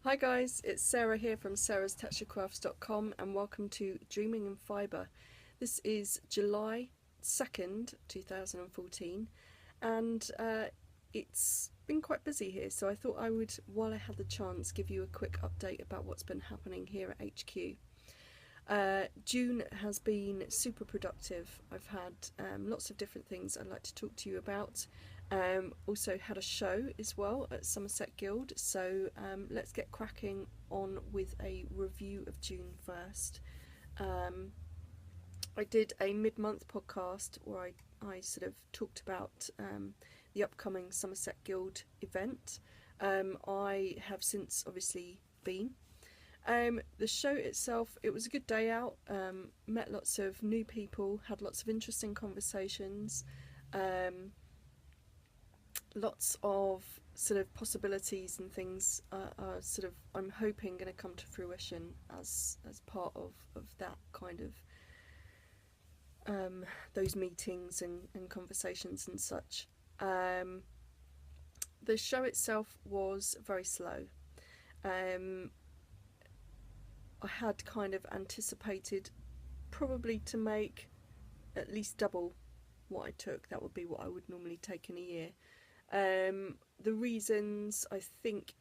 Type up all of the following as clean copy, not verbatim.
Hi guys, it's Sarah here from sarastexturecrafts.com and welcome to Dreaming in Fibre. This is July 2nd, 2014 and it's been quite busy here, so I thought I would, while I had the chance, give you a quick update about what's been happening here at HQ. June has been super productive. I've had lots of different things I'd like to talk to you about. Also had a show as well at Somerset Guild, so let's get cracking on with a review of June first. I did a mid-month podcast where I sort of talked about the upcoming Somerset Guild event. I have since obviously been. The show itself, it was a good day out, met lots of new people, had lots of interesting conversations, lots of sort of possibilities and things are sort of, I'm hoping, going to come to fruition as part of that kind of those meetings and conversations and such. The show itself was very slow. I had kind of anticipated probably to make at least double what I took. That would be what I would normally take in a year. The reasons, I think,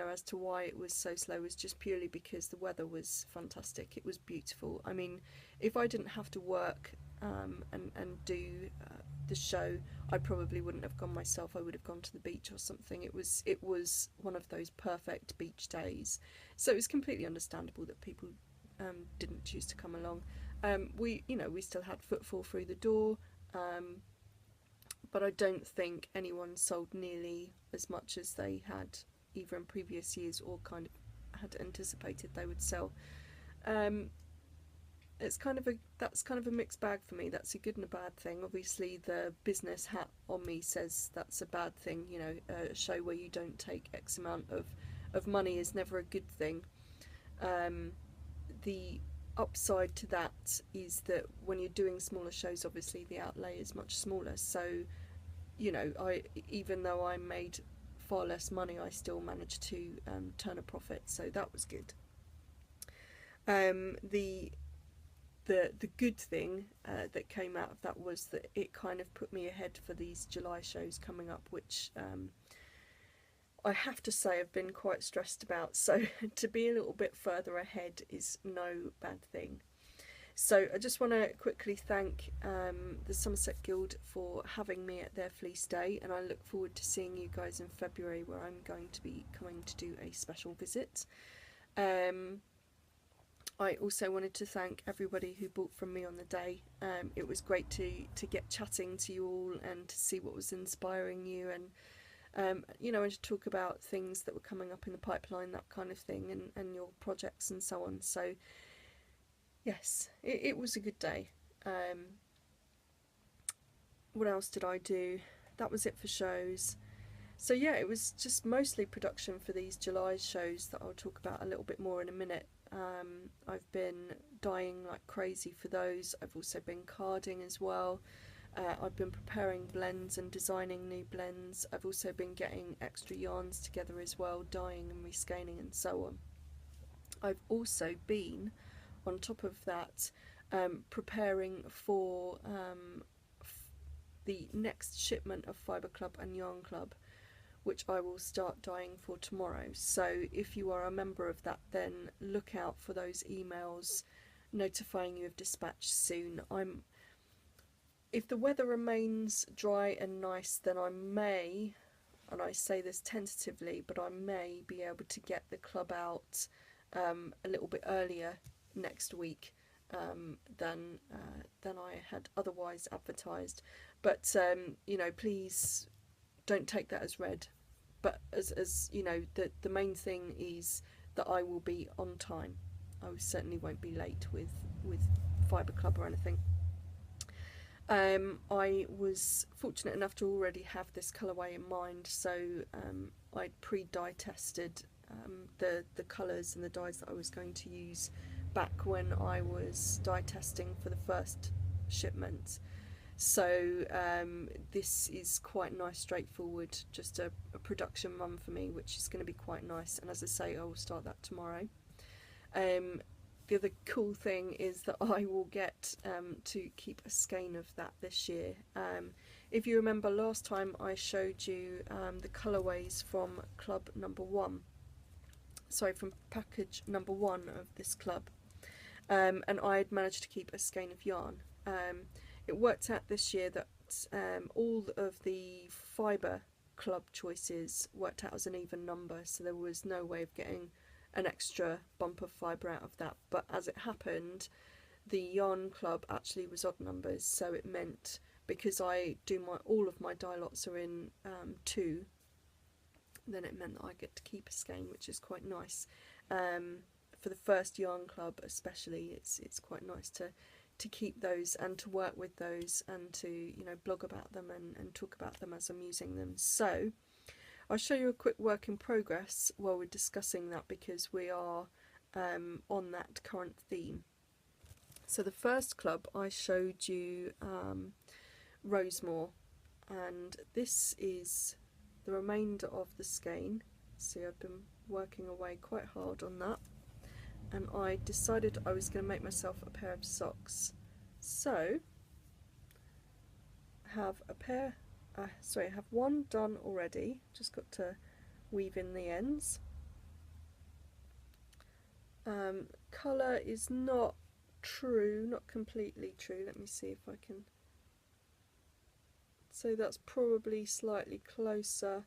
as to why it was so slow was just purely because the weather was fantastic. It was beautiful. I mean, if I didn't have to work and do the show, I probably wouldn't have gone myself. I would have gone to the beach or something. It was one of those perfect beach days. So it was completely understandable that people didn't choose to come along. We still had footfall through the door, but I don't think anyone sold nearly as much as they had either in previous years or kind of had anticipated they would sell. That's kind of a mixed bag for me. That's a good and a bad thing. Obviously, the business hat on me says that's a bad thing. A show where you don't take X amount of money is never a good thing. The upside to that is that when you're doing smaller shows, obviously the outlay is much smaller. So, even though I made far less money, I still managed to turn a profit. So that was good. The good thing that came out of that was that it kind of put me ahead for these July shows coming up, which I have to say I've been quite stressed about. So to be a little bit further ahead is no bad thing. So I just want to quickly thank the Somerset Guild for having me at their Fleece Day, and I look forward to seeing you guys in February, where I'm going to be coming to do a special visit. I also wanted to thank everybody who bought from me on the day. It was great to get chatting to you all and to see what was inspiring you, and and to talk about things that were coming up in the pipeline, that kind of thing, and your projects and so on. So yes, it was a good day. What else did I do? That was it for shows. So yeah, it was just mostly production for these July shows that I'll talk about a little bit more in a minute. I've been dyeing like crazy for those. I've also been carding as well. I've been preparing blends and designing new blends. I've also been getting extra yarns together as well, dyeing and rescaling and so on. I've also been, on top of that, preparing for the next shipment of Fibre Club and Yarn Club, which I will start dyeing for tomorrow. So if you are a member of that, then look out for those emails notifying you of dispatch soon. If the weather remains dry and nice, then I may, and I say this tentatively, but I may be able to get the club out a little bit earlier next week than I had otherwise advertised. But please don't take that as read. But as you know, the main thing is that I will be on time. I certainly won't be late with Fibre Club or anything. I was fortunate enough to already have this colourway in mind, so I'd pre-dye tested the colours and the dyes that I was going to use back when I was dye testing for the first shipment. So this is quite nice, straightforward, just a production run for me, which is going to be quite nice. And as I say, I will start that tomorrow. The other cool thing is that I will get to keep a skein of that this year. If you remember last time I showed you the colourways from club number 1, sorry, from package number 1 of this club, and I had managed to keep a skein of yarn. It worked out this year that all of the Fibre club choices worked out as an even number, so there was no way of getting an extra bump of fibre out of that. But as it happened, the yarn club actually was odd numbers, so it meant, because I do all of my dye lots are in 2, then it meant that I get to keep a skein, which is quite nice. For the first yarn club especially, it's quite nice to keep those and to work with those and to, you know, blog about them and talk about them as I'm using them. So I'll show you a quick work in progress while we're discussing that, because we are on that current theme. So the first club I showed you Rosemore, and this is the remainder of the skein. See, I've been working away quite hard on that, and I decided I was going to make myself a pair of socks. So have a pair, I have one done already, just got to weave in the ends. Colour is not true, not completely true. Let me see if I can. So that's probably slightly closer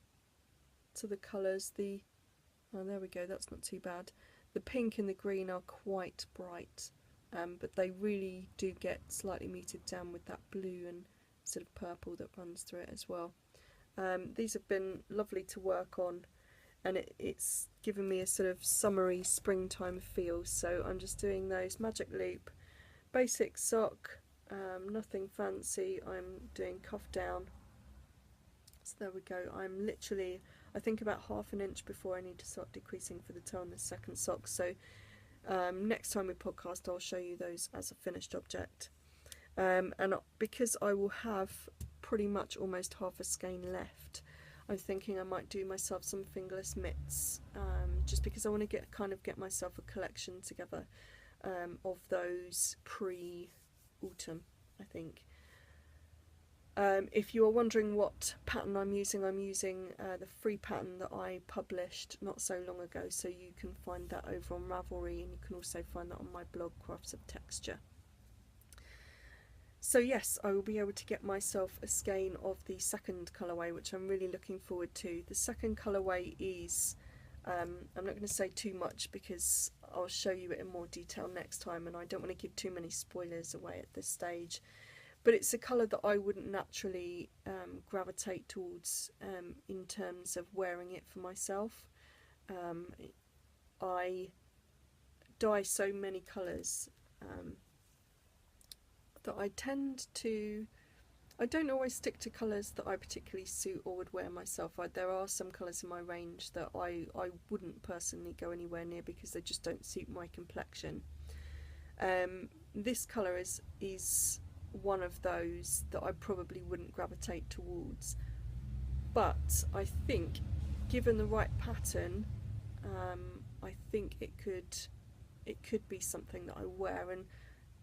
to the colours. Oh, there we go, that's not too bad. The pink and the green are quite bright, but they really do get slightly muted down with that blue and sort of purple that runs through it as well. These have been lovely to work on, and it's given me a sort of summery springtime feel. So I'm just doing those magic loop, basic sock, nothing fancy. I'm doing cuff down. So there we go. I'm literally, I think, about ½ an inch before I need to start decreasing for the toe on the second sock. So next time we podcast, I'll show you those as a finished object. And because I will have pretty much almost half a skein left, I'm thinking I might do myself some fingerless mitts, just because I want to get myself a collection together of those pre-autumn, I think. If you are wondering what pattern I'm using the free pattern that I published not so long ago, so you can find that over on Ravelry, and you can also find that on my blog, Crafts of Texture. So yes, I will be able to get myself a skein of the second colourway, which I'm really looking forward to. The second colourway is, I'm not going to say too much because I'll show you it in more detail next time, and I don't want to give too many spoilers away at this stage. But it's a colour that I wouldn't naturally gravitate towards in terms of wearing it for myself. I dye so many colours that I don't always stick to colours that I particularly suit or would wear myself. There are some colours in my range that I wouldn't personally go anywhere near because they just don't suit my complexion. This colour is one of those that I probably wouldn't gravitate towards, but I think given the right pattern, I think it could be something that I wear, and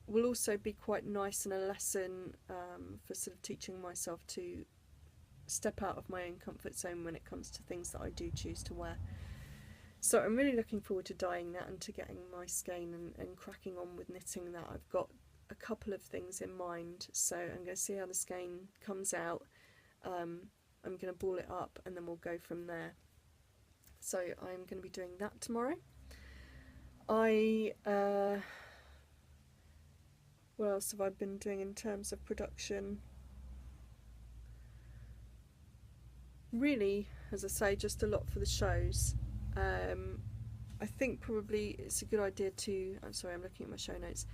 will also be quite nice and a lesson for sort of teaching myself to step out of my own comfort zone when it comes to things that I do choose to wear. So I'm really looking forward to dyeing that and to getting my skein and cracking on with knitting that. I've got a couple of things in mind, so I'm going to see how the skein comes out. I'm going to ball it up and then we'll go from there. So I'm going to be doing that tomorrow. What else have I been doing in terms of production? Really, as I say, just a lot for the shows. I think probably it's a good idea to, I'm sorry, I'm looking at my show notes,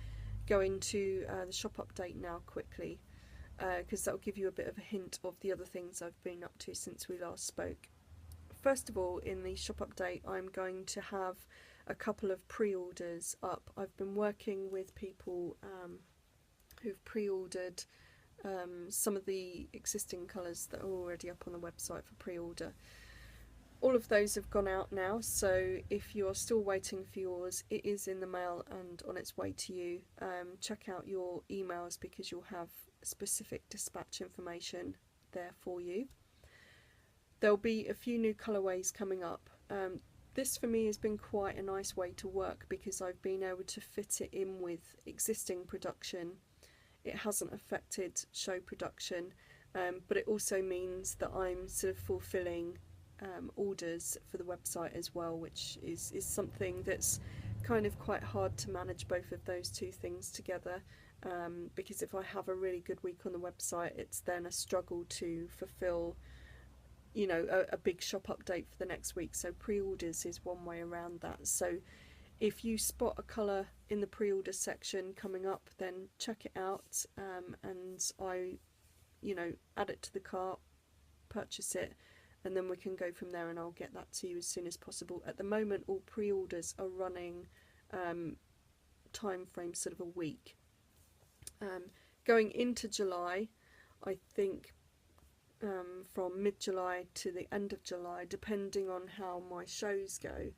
go into the shop update now quickly, because that will give you a bit of a hint of the other things I've been up to since we last spoke. First of all, in the shop update, I'm going to have a couple of pre-orders up. I've been working with people who've pre-ordered some of the existing colours that are already up on the website for pre-order. All of those have gone out now, so if you're still waiting for yours, it is in the mail and on its way to you. Check out your emails because you'll have specific dispatch information there for you. There'll be a few new colourways coming up. This for me has been quite a nice way to work because I've been able to fit it in with existing production. It hasn't affected show production, but it also means that I'm sort of fulfilling orders for the website as well, which is something that's kind of quite hard to manage both of those two things together, because if I have a really good week on the website, it's then a struggle to fulfill, you know, a big shop update for the next week. So pre-orders is one way around that. So if you spot a colour in the pre-order section coming up, then check it out, and I, you know, add it to the cart, purchase it, and then we can go from there, and I'll get that to you as soon as possible. At the moment, all pre-orders are running time frame sort of a week. Going into July, I think from mid-July to the end of July, depending on how my shows go,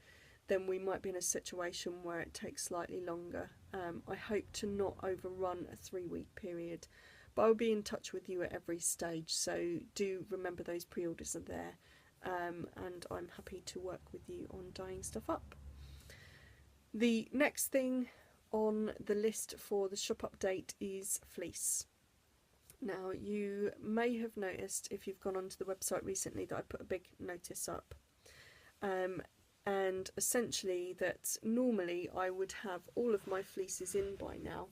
then we might be in a situation where it takes slightly longer. I hope to not overrun a 3-week period, but I'll be in touch with you at every stage, so do remember those pre-orders are there, and I'm happy to work with you on dyeing stuff up. The next thing on the list for the shop update is fleece. Now, you may have noticed if you've gone onto the website recently that I put a big notice up, and essentially that normally I would have all of my fleeces in by now.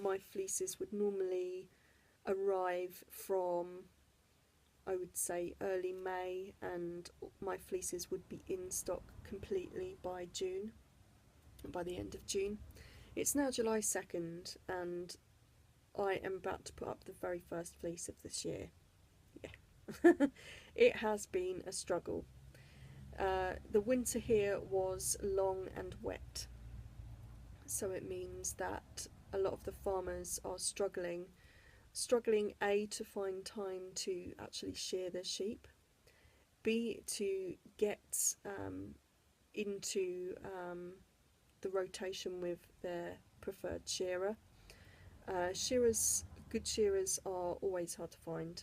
My fleeces would normally arrive from, I would say, early May, and my fleeces would be in stock completely by June, by the end of June. It's now July 2nd, and I am about to put up the very first fleece of this year. Yeah. It has been a struggle. The winter here was long and wet, so it means that a lot of the farmers are struggling A, to find time to actually shear their sheep, B, to get into the rotation with their preferred shearer. Good shearers are always hard to find,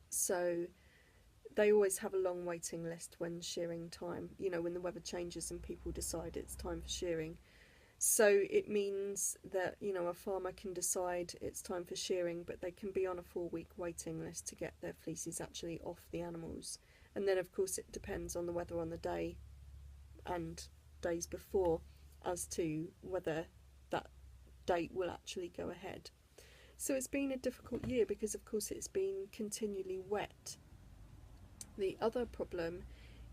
so they always have a long waiting list when shearing time, you know, when the weather changes and people decide it's time for shearing. So it means that, you know, a farmer can decide it's time for shearing, but they can be on a 4-week waiting list to get their fleeces actually off the animals. And then of course it depends on the weather on the day and days before as to whether that date will actually go ahead. So it's been a difficult year because of course it's been continually wet. The other problem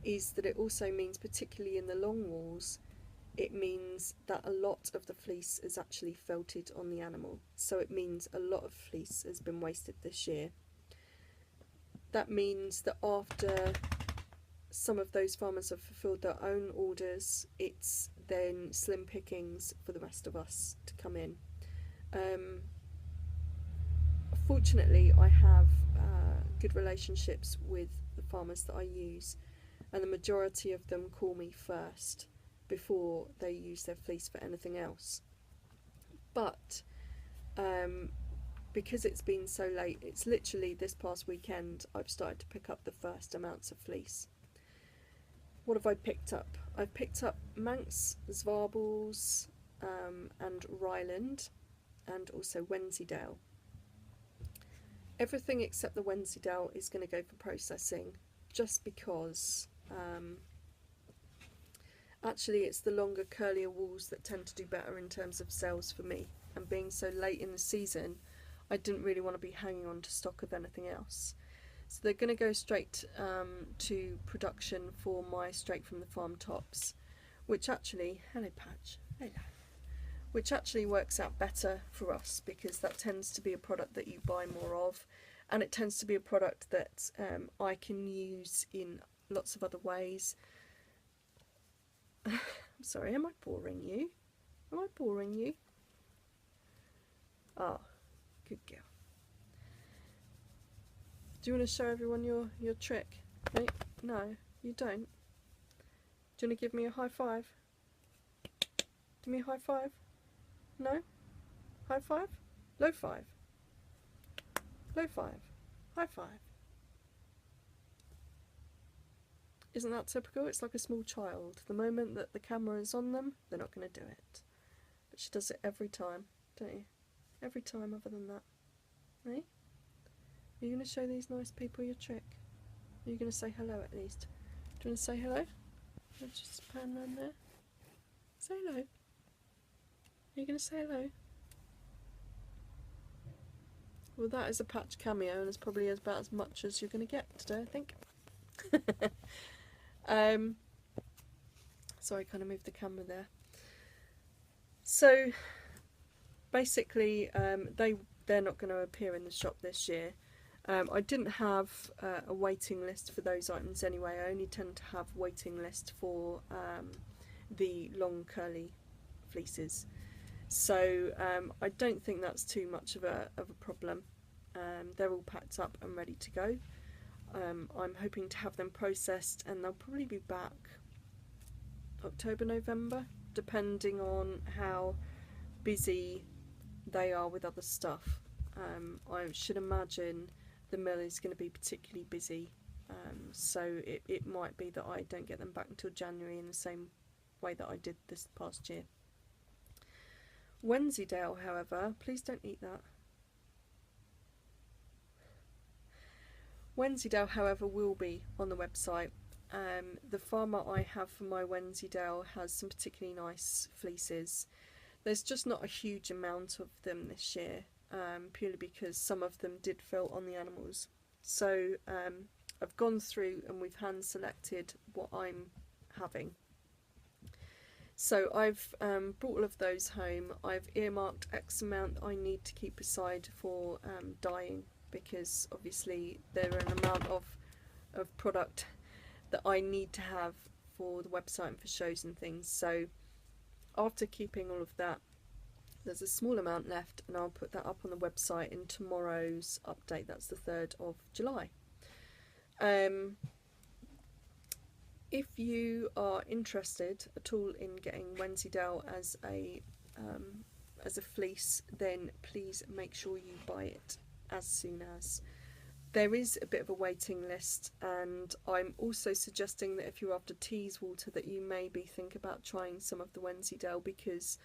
is that it also means, particularly in the long wools, it means that a lot of the fleece is actually felted on the animal. So it means a lot of fleece has been wasted this year. That means that after some of those farmers have fulfilled their own orders, it's then slim pickings for the rest of us to come in. Fortunately, I have good relationships with the farmers that I use, and the majority of them call me first before they use their fleece for anything else. But because it's been so late, it's literally this past weekend I've started to pick up the first amounts of fleece. What have I picked up? I've picked up Manx, Zwarbles, and Ryland, and also Wensleydale. Everything except the Wensleydale is going to go for processing, just because actually it's the longer, curlier wools that tend to do better in terms of sales for me, and being so late in the season, I didn't really want to be hanging on to stock of anything else. So they're going to go straight to production for my straight from the farm tops, which actually, hello Patch, hello, which actually works out better for us because that tends to be a product that you buy more of, and it tends to be a product that I can use in lots of other ways. I'm sorry, am I boring you? Am I boring you? Ah, good girl. Do you want to show everyone your trick? No, you don't. Do you want to give me a high five? Give me a high five? No? High five? Low five? Low five? High five? Isn't that typical? It's like a small child. The moment that the camera is on them, they're not going to do it. But she does it every time, don't you? Every time other than that. Eh? Are you going to show these nice people your trick? Are you going to say hello at least? Do you want to say hello? Let's just pan around there. Say hello. Are you going to say hello? Well, that is a patch cameo, and it's probably about as much as you're going to get today, I think. Sorry, kind of moved the camera there. So basically, they're not going to appear in the shop this year. I didn't have a waiting list for those items anyway. I only tend to have waiting list for the long curly fleeces. So I don't think that's too much of a problem. They're all packed up and ready to go. I'm hoping to have them processed, and they'll probably be back October, November, depending on how busy they are with other stuff. I should imagine the mill is going to be particularly busy, so it might be that I don't get them back until January in the same way that I did this past year. Wensleydale, however, please don't eat that. Wensleydale, however, will be on the website. The farmer I have for my Wensleydale has some particularly nice fleeces. There's just not a huge amount of them this year, purely because some of them did fill on the animals. So I've gone through and we've hand selected what I'm having. So I've brought all of those home. I've earmarked X amount I need to keep aside for dyeing, because obviously there are an amount of product that I need to have for the website and for shows and things. So after keeping all of that, there's a small amount left, and I'll put that up on the website in tomorrow's update. That's the 3rd of July. If you are interested at all in getting Wensleydale as a fleece, then please make sure you buy it as soon as. There is a bit of a waiting list, and I'm also suggesting that if you're after Teeswater, that you maybe think about trying some of the Wensleydale, because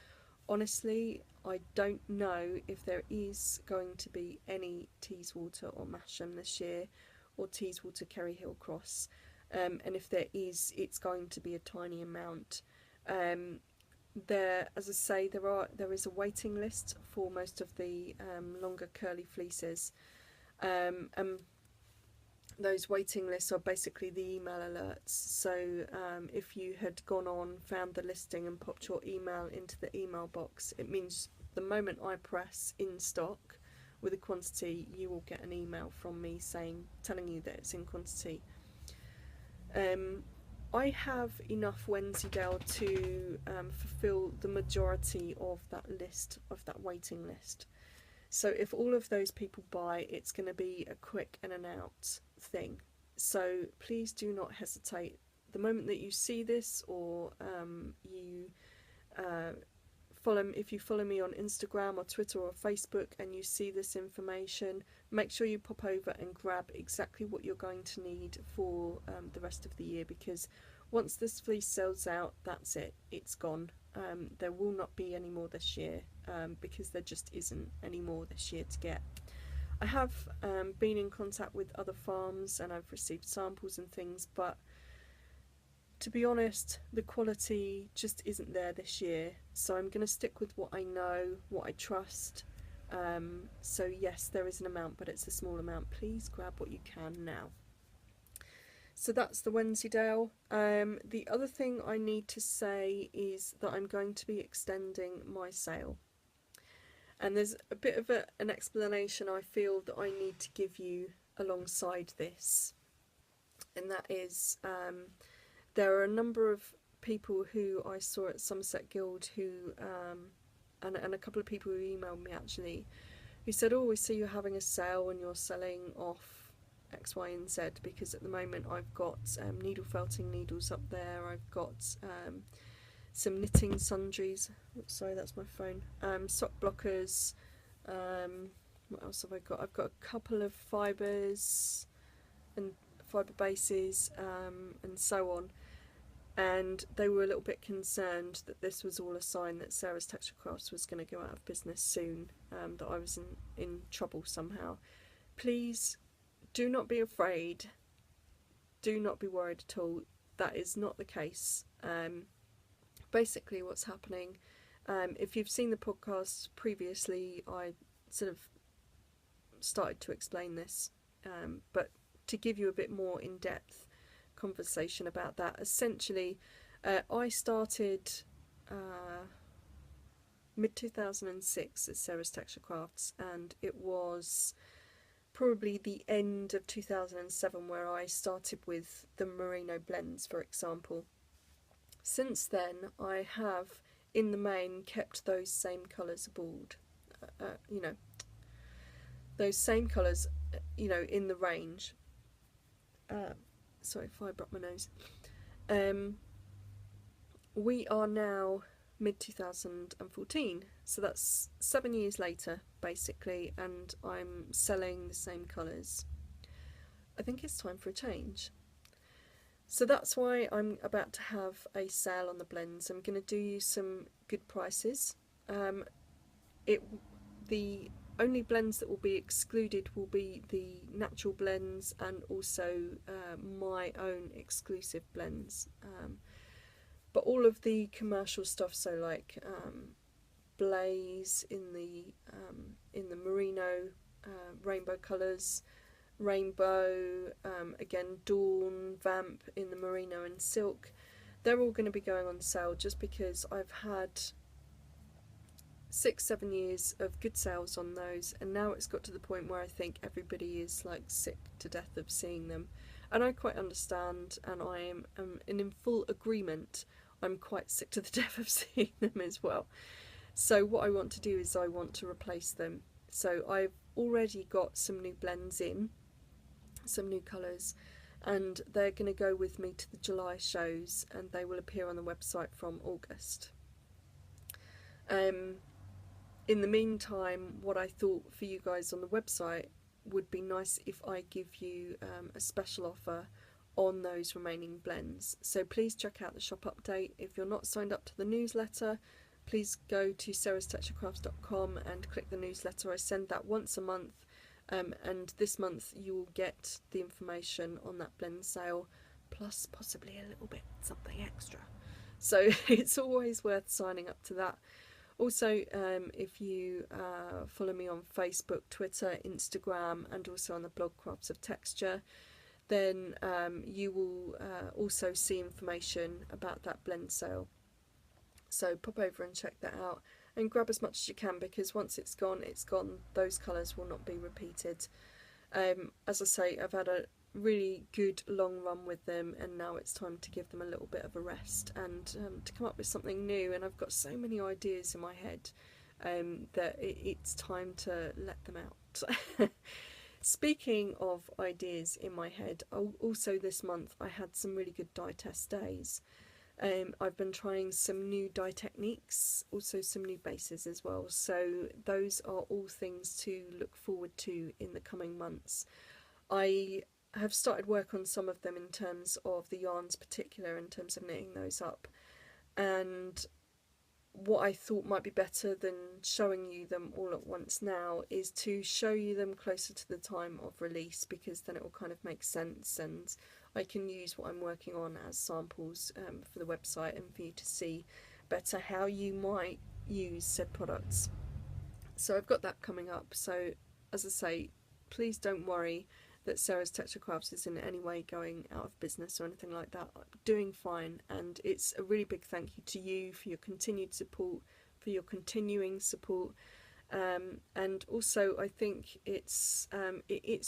honestly I don't know if there is going to be any Teeswater or Masham this year, or Teeswater Kerry Hill Cross. And if there is, it's going to be a tiny amount. There, as I say, there is a waiting list for most of the longer curly fleeces, and those waiting lists are basically the email alerts. So if you had gone on, found the listing and popped your email into the email box, it means the moment I press in stock with a quantity, you will get an email from me telling you that it's in quantity. I have enough Wensleydale to fulfill the majority of that list, of that waiting list. So if all of those people buy, it's going to be a quick in and out thing. So please do not hesitate. The moment that you see this, or if you follow me on Instagram or Twitter or Facebook and you see this information, make sure you pop over and grab exactly what you're going to need for the rest of the year, because once this fleece sells out, that's it, it's gone. There will not be any more this year, because there just isn't any more this year to get. I have been in contact with other farms and I've received samples and things, but to be honest, the quality just isn't there this year, so I'm going to stick with what I know, what I trust. So yes, there is an amount, but it's a small amount. Please grab what you can now. So that's the Wensleydale. The other thing I need to say is that I'm going to be extending my sale. And there's a bit of an explanation I feel that I need to give you alongside this. And that is, there are a number of people who I saw at Somerset Guild who, and a couple of people who emailed me actually, who said, oh, we see you're having a sale and you're selling off X, Y and Z, because at the moment I've got needle felting needles up there, I've got some knitting sundries, oops, sorry that's my phone, sock blockers, what else have I got? I've got a couple of fibres and fibre bases, and so on. And they were a little bit concerned that this was all a sign that Sara's Texture Crafts was going to go out of business soon, that I was in trouble somehow. Please do not be afraid, do not be worried at all. That is not the case. Basically what's happening, if you've seen the podcast previously, I sort of started to explain this, but to give you a bit more in-depth conversation about that, essentially I started mid-2006 as Sara's Texture Crafts, and it was probably the end of 2007 where I started with the merino blends, for example. Since then I have in the main kept those same colours aboard, you know, those same colours, you know, in the range. Sorry, Fibre up my nose. We are now mid-2014, so that's 7 years later basically, and I'm selling the same colours. I think it's time for a change. So that's why I'm about to have a sale on the blends. I'm going to do you some good prices. The only blends that will be excluded will be the natural blends and also my own exclusive blends. But all of the commercial stuff, so like Blaze in the merino rainbow colours, Rainbow, again Dawn, Vamp in the merino and silk, they're all going to be going on sale just because I've had 6-7 years of good sales on those, and now it's got to the point where I think everybody is like sick to death of seeing them, and I quite understand, and I am in full agreement. I'm quite sick to the death of seeing them as well. So what I want to do is I want to replace them. So I've already got some new blends in, some new colours, and they're going to go with me to the July shows, and they will appear on the website from August. In the meantime, what I thought for you guys on the website would be nice if I give you a special offer on those remaining blends. So please check out the shop update. If you're not signed up to the newsletter, please go to sarastexturecrafts.com and click the newsletter. I send that once a month, and this month you will get the information on that blend sale, plus possibly a little bit something extra. So it's always worth signing up to that. Also, if you follow me on Facebook, Twitter, Instagram, and also on the blog Crafts of Texture, then you will also see information about that blend sale. So pop over and check that out and grab as much as you can, because once it's gone, it's gone. Those colours will not be repeated. As I say, I've had a really good long run with them, and now it's time to give them a little bit of a rest and to come up with something new. And I've got so many ideas in my head that it's time to let them out. Speaking of ideas in my head, also this month I had some really good dye test days. I've been trying some new dye techniques, also some new bases as well, so those are all things to look forward to in the coming months. I have started work on some of them in terms of the yarns particular, in terms of knitting those up, and what I thought might be better than showing you them all at once now is to show you them closer to the time of release, because then it will kind of make sense and I can use what I'm working on as samples for the website, and for you to see better how you might use said products. So I've got that coming up. So as I say, please don't worry that Sara's Texture Crafts is in any way going out of business or anything like that. I'm doing fine, and it's a really big thank you to you for your continued support, for your continuing support, and also I think it's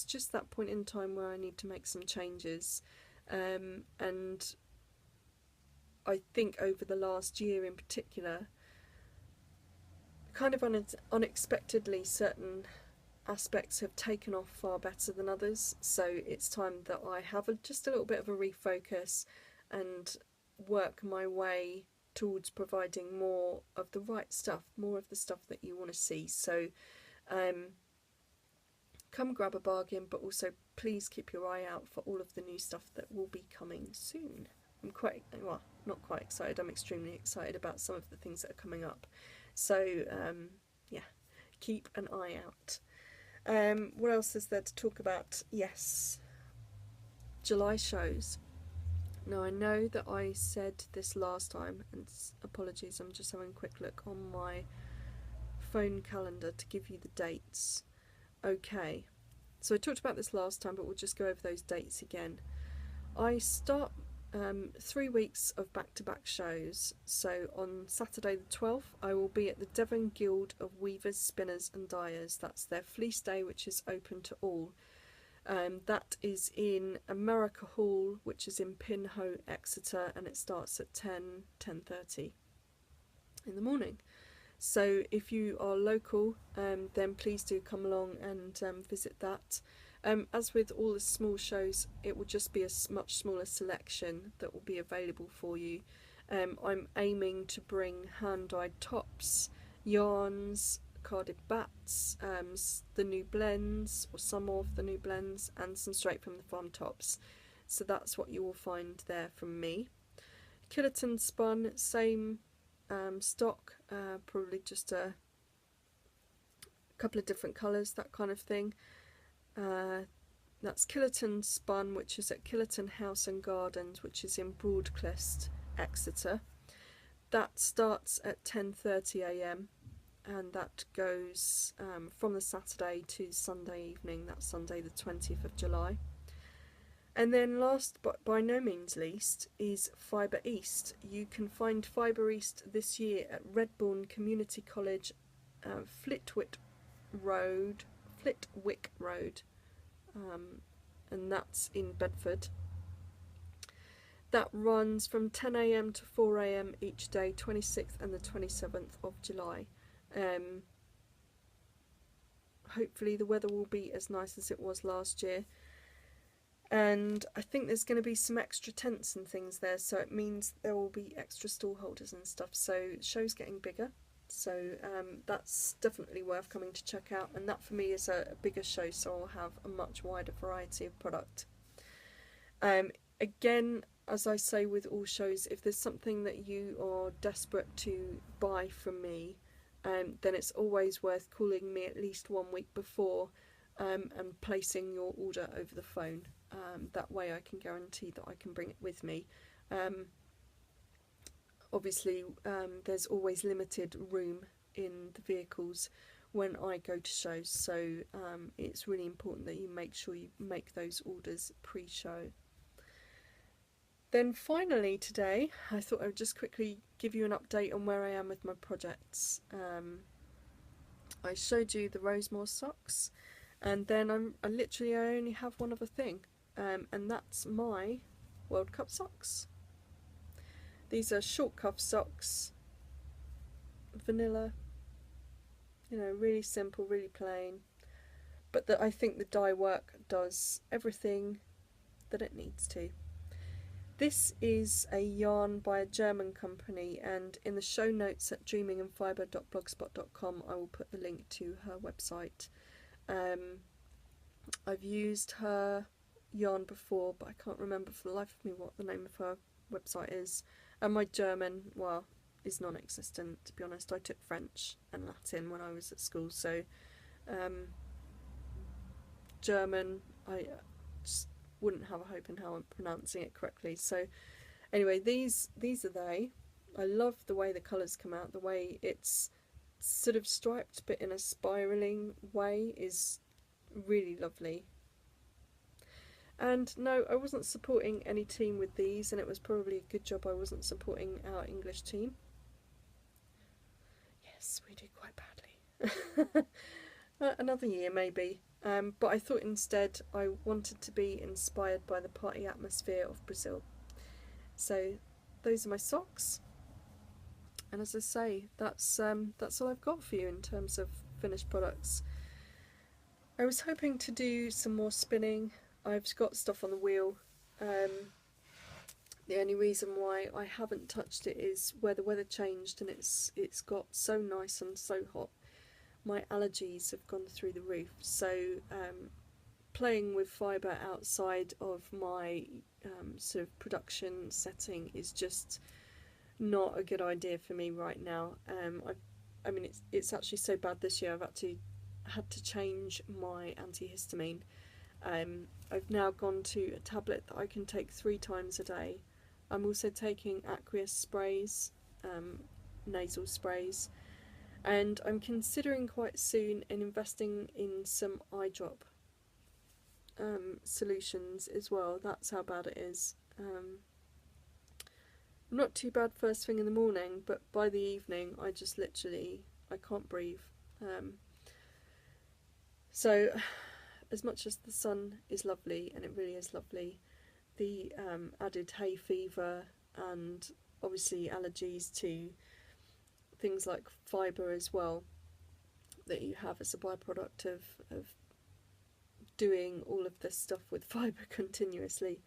just that point in time where I need to make some changes, and I think over the last year in particular, kind of unexpectedly, certain aspects have taken off far better than others, so it's time that I have just a little bit of a refocus and work my way towards providing more of the right stuff, more of the stuff that you want to see. So come grab a bargain, but also please keep your eye out for all of the new stuff that will be coming soon. I'm quite, well, not quite excited, I'm extremely excited about some of the things that are coming up. So yeah, keep an eye out. What else is there to talk about? Yes, July shows. Now I know that I said this last time, and apologies, I'm just having a quick look on my phone calendar to give you the dates. Okay, so I talked about this last time, but we'll just go over those dates again. I start 3 weeks of back-to-back shows. So on Saturday the 12th I will be at the Devon Guild of Weavers, Spinners and Dyers. That's their Fleece Day, which is open to all. That is in America Hall, which is in Pinhoe, Exeter, and it starts at 10:30 in the morning. So if you are local, then please do come along and visit that. As with all the small shows, it will just be a much smaller selection that will be available for you. I'm aiming to bring hand-dyed tops, yarns, carded bats, the new blends, or some of the new blends, and some straight from the farm tops. So that's what you will find there from me. Killerton spun, same stock, probably just a couple of different colours, that kind of thing. That's Killerton Spun, which is at Killerton House and Gardens, which is in Broadclyst, Exeter. That starts at 10:30 a.m. and that goes from the Saturday to Sunday evening. That's Sunday the 20th of July. And then last but by no means least is Fibre East. You can find Fibre East this year at Redbourne Community College, Flitwick Road, and that's in Bedford. That runs from 10 a.m. to 4 a.m. each day, 26th and the 27th of July. Hopefully the weather will be as nice as it was last year. And I think there's going to be some extra tents and things there, so it means there will be extra stall holders and stuff. So the show's getting bigger, so that's definitely worth coming to check out. And that for me is a bigger show, so I'll have a much wider variety of product. Again, as I say with all shows, if there's something that you are desperate to buy from me, then it's always worth calling me at least 1 week before and placing your order over the phone. That way I can guarantee that I can bring it with me. Obviously there's always limited room in the vehicles when I go to shows, so it's really important that you make sure you make those orders pre-show. Then finally today, I thought I would just quickly give you an update on where I am with my projects. I showed you the Rosemore socks, and then I only have one other thing, and that's my World Cup socks. These are short cuff socks, vanilla, you know, really simple, really plain, but I think the dye work does everything that it needs to. This is a yarn by a German company, and in the show notes at dreamingandfibre.blogspot.com I will put the link to her website. I've used her yarn before, but I can't remember for the life of me what the name of her website is. And my German, well, is non-existent, to be honest. I took French and Latin when I was at school, so German, I just wouldn't have a hope in how I'm pronouncing it correctly. So anyway, these are they. I love the way the colours come out. The way it's sort of striped but in a spiralling way is really lovely. And no, I wasn't supporting any team with these, and it was probably a good job I wasn't supporting our English team. Yes, we did quite badly. Another year maybe. But I thought instead I wanted to be inspired by the party atmosphere of Brazil. So those are my socks. And as I say, that's all I've got for you in terms of finished products. I was hoping to do some more spinning. I've got stuff on the wheel. The only reason why I haven't touched it is where the weather changed and it's got so nice and so hot. My allergies have gone through the roof. So playing with fibre outside of my sort of production setting is just not a good idea for me right now. I mean, it's actually so bad this year. I've actually had to change my antihistamine. I've now gone to a tablet that I can take 3 times a day. I'm also taking aqueous sprays, nasal sprays, and I'm considering quite soon in investing in some eye drop solutions as well. That's how bad it is. Not too bad first thing in the morning, but by the evening I just literally, I can't breathe. So as much as the sun is lovely, and it really is lovely, the added hay fever and obviously allergies to things like fibre as well that you have as a byproduct of doing all of this stuff with fibre continuously,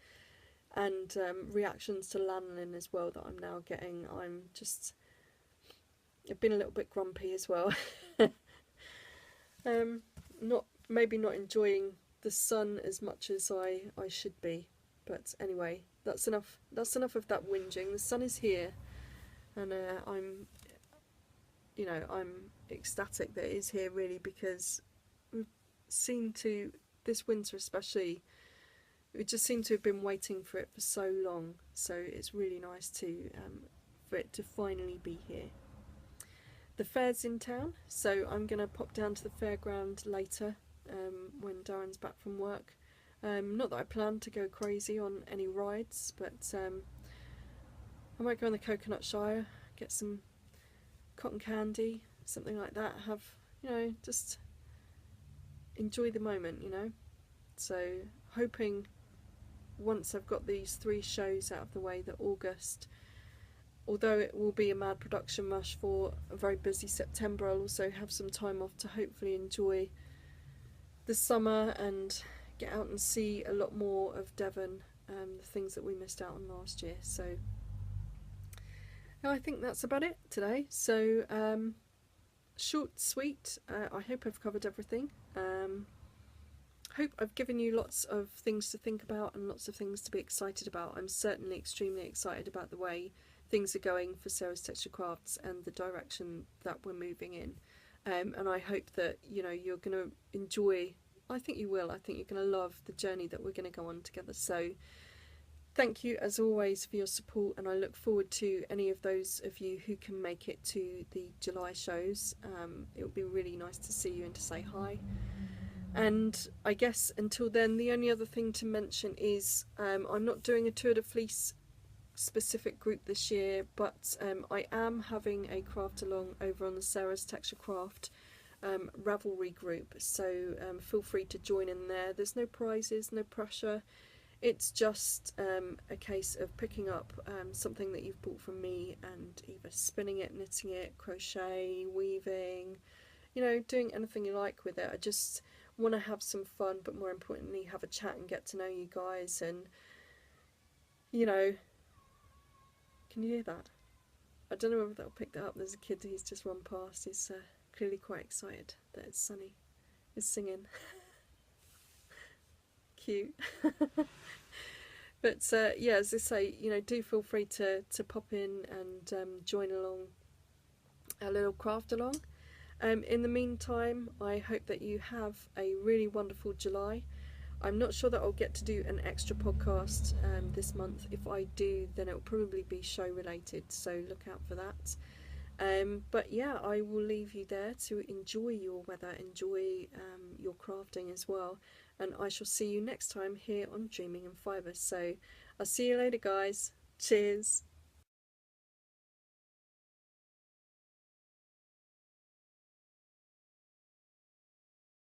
and reactions to lanolin as well that I'm now getting. I've been a little bit grumpy as well. Maybe not enjoying the sun as much as I should be. But anyway, that's enough of that whinging. The sun is here, and I'm ecstatic that it is here, really, because we've seemed to, this winter especially, we just seem to have been waiting for it for so long. So it's really nice for it to finally be here. The fair's in town, so I'm going to pop down to the fairground later when Darren's back from work. Not that I plan to go crazy on any rides, but I might go on the Coconut Shire, get some cotton candy, something like that, have, just enjoy the moment, So hoping once I've got these 3 shows out of the way that August, although it will be a mad production rush for a very busy September, I'll also have some time off to hopefully enjoy the summer and get out and see a lot more of Devon, the things that we missed out on last year. So I think that's about it today. So short, sweet. I hope I've covered everything. Hope I've given you lots of things to think about and lots of things to be excited about. I'm certainly extremely excited about the way things are going for Sara's Texture Crafts and the direction that we're moving in. And I hope that you're going to enjoy. I think you will. I think you're going to love the journey that we're going to go on together. So thank you as always for your support, and I look forward to any of those of you who can make it to the July shows. It would be really nice to see you and to say hi. And I guess until then, the only other thing to mention is I'm not doing a Tour de Fleece specific group this year, but I am having a craft along over on the Sara's Texture Craft Ravelry group, so feel free to join in there. There's no prizes, no pressure. It's just a case of picking up something that you've bought from me and either spinning it, knitting it, crochet, weaving, doing anything you like with it. I just want to have some fun, but more importantly have a chat and get to know you guys. And can you hear that? I don't know whether that'll pick that up. There's a kid who's just run past. He's clearly quite excited that it's sunny. He's singing. Cute. But yeah, as I say, do feel free to pop in and join along a little craft along. In the meantime, I hope that you have a really wonderful July. I'm not sure that I'll get to do an extra podcast this month. If I do, then it will probably be show related, so look out for that. But yeah, I will leave you there to enjoy your weather, enjoy your crafting as well, and I shall see you next time here on Dreaming in Fibre. So I'll see you later, guys. Cheers.